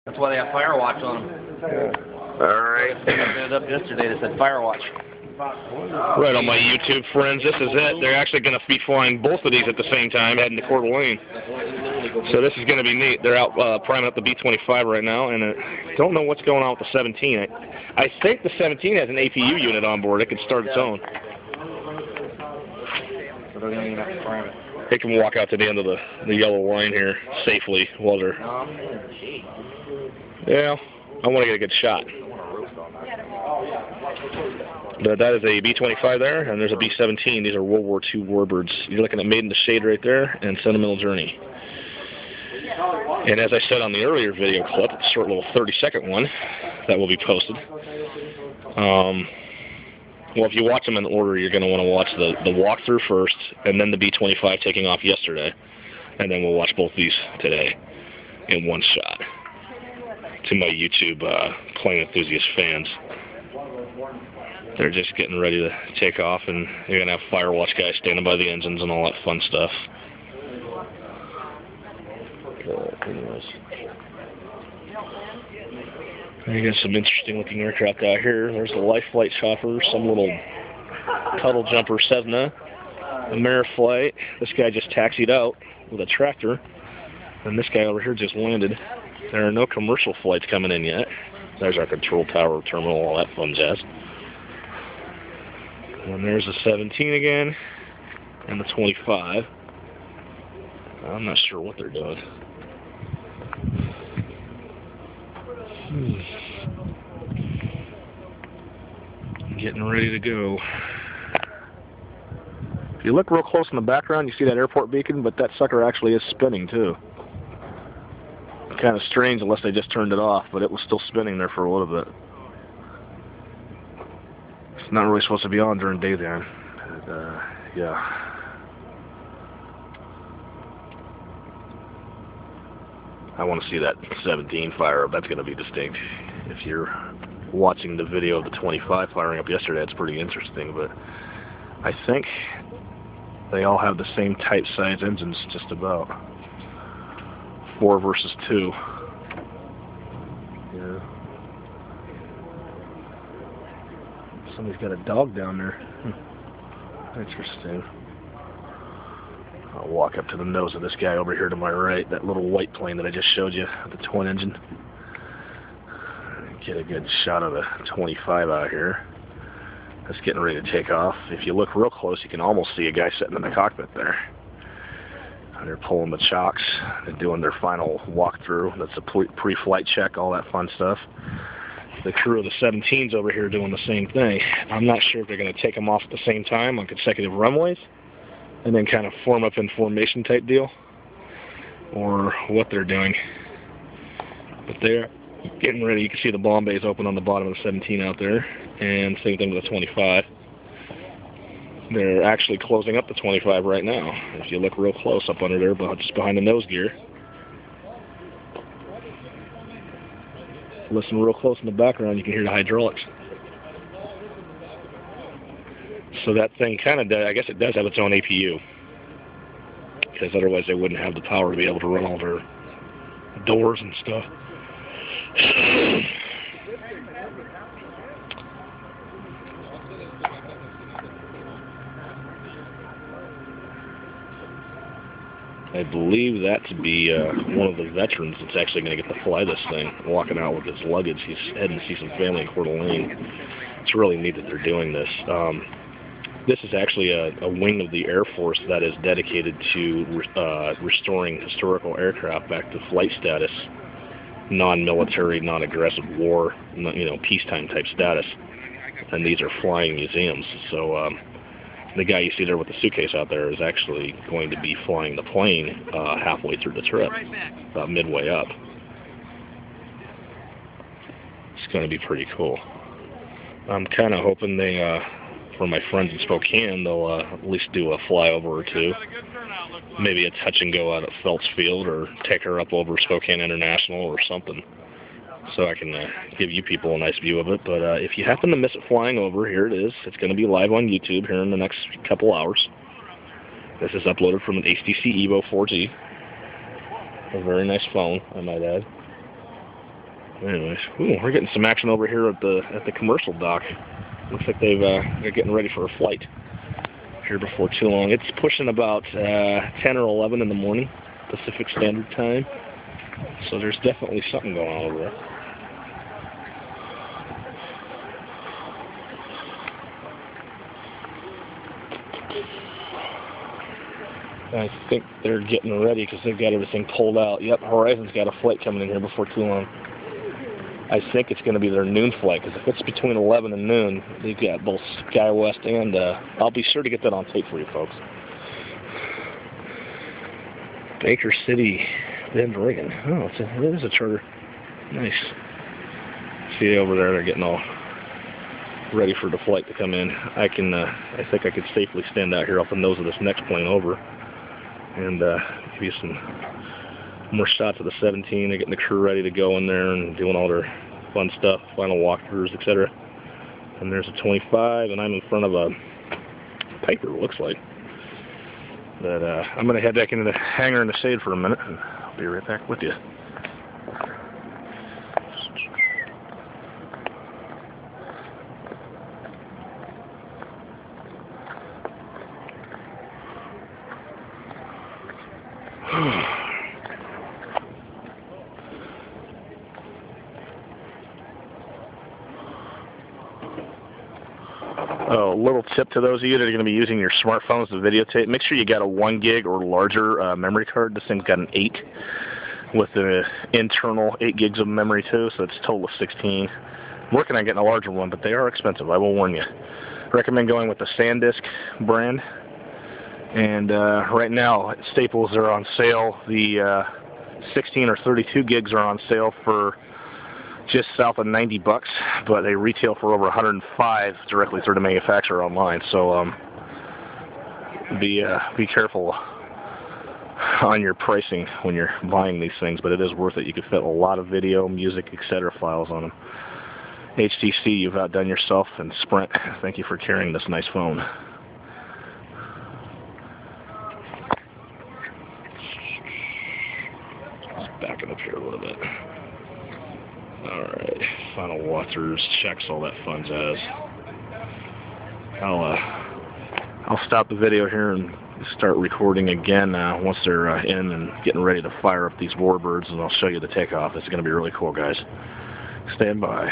That's why they have Firewatch on them. Alright. I picked it up yesterday that said Firewatch. Right on my YouTube friends, this is it. They're actually going to be flying both of these at the same time, heading to Coeur d'Alene. So this is going to be neat. They're out priming up the B-25 right now, and I don't know what's going on with the 17. I think the 17 has an APU unit on board. It could start its own. So they're going to have to prime it. It can walk out to the end of the yellow line here safely while they're... Yeah, I want to get a good shot. But that is a B-25 there, and there's a B-17. These are World War II warbirds. You're looking at Made in the Shade right there, and Sentimental Journey. And as I said on the earlier video clip, a short little 30-second one that will be posted. Well, if you watch them in order, you're going to want to watch the walkthrough first, and then the B-25 taking off yesterday. And then we'll watch both these today in one shot. To my YouTube plane enthusiast fans. They're just getting ready to take off, and you're going to have Firewatch guys standing by the engines and all that fun stuff. Anyways. You got some interesting looking aircraft out here. There's the Life Flight Chopper, some little Tuttle Jumper Cessna, Ameriflight. This guy just taxied out with a tractor, and this guy over here just landed. There are no commercial flights coming in yet. There's our control tower, terminal, all that fun jazz. And there's the 17 again, and the 25. I'm not sure what they're doing. Getting ready to go. If you look real close in the background, you see that airport beacon, but that sucker actually is spinning too. Kind of strange unless they just turned it off, but it was still spinning there for a little bit. It's not really supposed to be on during daytime. Yeah. I want to see that 17 fire up. That's going to be distinct. If you're watching the video of the 25 firing up yesterday, it's pretty interesting, but I think they all have the same type size engines just about. 4 versus 2. Yeah. Somebody's got a dog down there. Interesting. I'll walk up to the nose of this guy over here to my right, that little white plane that I just showed you, the twin engine. Get a good shot of the 25 out here. That's getting ready to take off. If you look real close, you can almost see a guy sitting in the cockpit there. They're pulling the chocks. They're doing their final walkthrough. That's a pre-flight check, all that fun stuff. The crew of the 17's over here doing the same thing. I'm not sure if they're going to take them off at the same time on consecutive runways and then kind of form up in formation type deal, or what they're doing. But they're getting ready. You can see the bomb bays open on the bottom of the 17 out there, and same thing with the 25. They're actually closing up the 25 right now. If you look real close up under there, just behind the nose gear. Listen real close in the background, you can hear the hydraulics. So that thing kind of does, I guess it does have its own APU. Because otherwise they wouldn't have the power to be able to run all their doors and stuff. I believe that to be one of the veterans that's actually going to get to fly this thing, walking out with his luggage. He's heading to see some family in Coeur d'Alene. It's really neat that they're doing this. This is actually a wing of the Air Force that is dedicated to restoring historical aircraft back to flight status, non-military, non-aggressive war, peacetime type status. And these are flying museums. So the guy you see there with the suitcase out there is actually going to be flying the plane halfway through the trip, about midway up. It's going to be pretty cool. I'm kind of hoping they, for my friends in Spokane, they'll at least do a flyover or two. Maybe a touch and go out at Phelps Field, or take her up over Spokane International or something, so I can give you people a nice view of it. But if you happen to miss it flying over, here it is. It's going to be live on YouTube here in the next couple hours. This is uploaded from an HTC Evo 4G. A very nice phone, I might add. Anyways, ooh, we're getting some action over here at the commercial dock. Looks like they're getting ready for a flight here before too long. It's pushing about 10 or 11 in the morning, Pacific Standard Time. So there's definitely something going on over there. I think they're getting ready because they've got everything pulled out. Yep, Horizon's got a flight coming in here before too long. I think it's going to be their noon flight, because if it's between 11 and noon, they've got both SkyWest and, I'll be sure to get that on tape for you folks. Baker City, Bend, Oregon. Oh, it is a charter. Nice. See over there, they're getting all ready for the flight to come in. I think I could safely stand out here off the nose of this next plane over and give you some more shots of the 17. They're getting the crew ready to go in there and doing all their fun stuff, final walkthroughs, etc. And there's a 25, and I'm in front of a Piper, it looks like. But I'm going to head back into the hangar in the shade for a minute, and I'll be right back with you. Oh, a little tip to those of you that are going to be using your smartphones to videotape. Make sure you got a 1 gig or larger memory card. This thing's got an 8 with the internal 8 gigs of memory too, so it's a total of 16. I'm working on getting a larger one, but they are expensive, I will warn you. I recommend going with the SanDisk brand. And right now, at Staples, they're on sale. The 16 or 32 gigs are on sale for just south of $90, but they retail for over 105 directly through the manufacturer online. So be careful on your pricing when you're buying these things, but it is worth it. You could fit a lot of video, music, etc. files on them. HTC, you've outdone yourself, and Sprint, thank you for carrying this nice phone. Just backing up here a little bit. Alright, final walkthroughs, checks, all that fun jazz. I'll stop the video here and start recording again once they're in and getting ready to fire up these warbirds, and I'll show you the takeoff. It's going to be really cool, guys. Stand by.